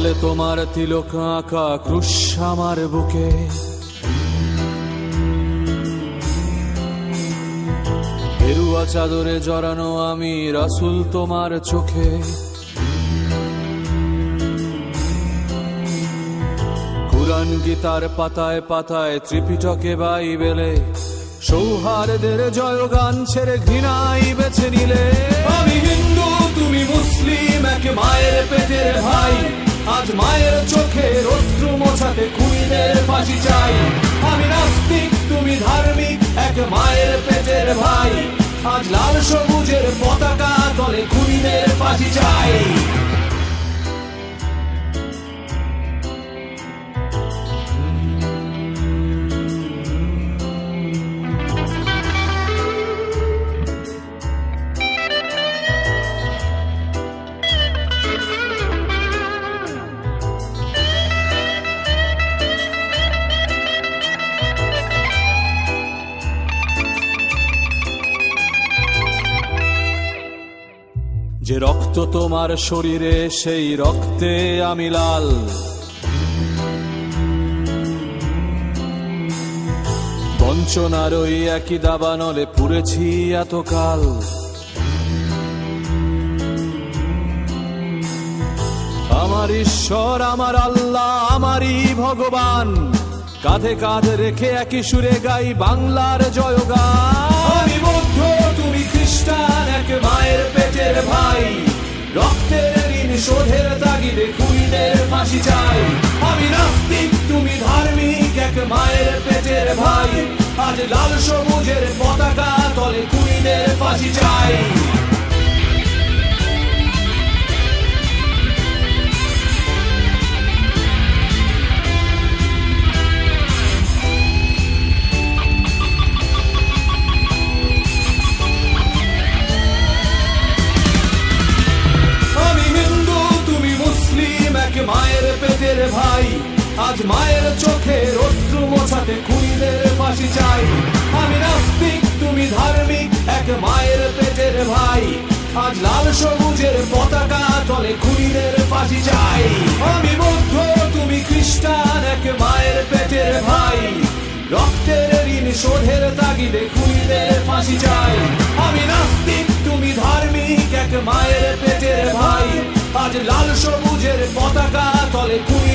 কপালে তোমার তিলক আঁকা ক্রুশ আমার বুকে, গেরুয়া চাদরে জড়ানো আমি রাসূল তোমার চোখে। কুরআন গীতার পাতায় পাতায় ত্রিপিটকে বাইবেলে সৌহার্দের জয়গান ছেড়ে ঘৃণাই বেছে নিলে। আমি হিন্দু তুমি মুসলিম, এক মায়ের পেটের ভাই, আজ মায়ের চোখের অশ্রু মোছাতে খুনিদের ফাঁসি চাই। আমি নাস্তিক তুমি ধার্মিক, এক মায়ের পেটের ভাই, আজ লাল সবুজের পতাকা তলে খুনিদের ফাঁসি চাই। যে রক্ত তোমার শরীরে সেই রক্তে আমি লাল, বঞ্চনার ওই একই দাবানলে পুড়েছি এতকাল। আমার ঈশ্বর আমার আল্লাহ আমারই ভগবান, কাঁধে কাঁধ রেখে একই সুরে গাই বাংলার জয়গান। আমি বৌদ্ধ তুমি খ্রিস্টান, এক মায়ের পেটের ভাই, রক্তের ঋণ শোধের তাগিদে খুনিদের ফাঁসি চাই। আমি নাস্তিক তুমি ধার্মিক, এক মায়ের পেটের ভাই, আজ লাল সবুজের পতাকা তলে খুনিদের ফাঁসি চাই। মায়ের পেটের ভাই, আজ মায়ের চোখের অশ্রু মোছাতে খুনিদের ফাঁসি চাই। আমি নাস্তিক তুমি ধার্মিক, এক মায়ের পেটের ভাই, আজ লাল সবুজের পতাকা তলে খুনিদের ফাঁসি চাই। আমি বৌদ্ধ তুমি খ্রিস্টান, এক মায়ের পেটের ভাই, রক্তের ঋণ শোধের তাগিদে খুনিদের ফাঁসি চাই। আমি নাস্তিক তুমি ধার্মিক, এক মায়ের পেটের ভাই, আজ লাল সবুজের পতাকা তলে খুনি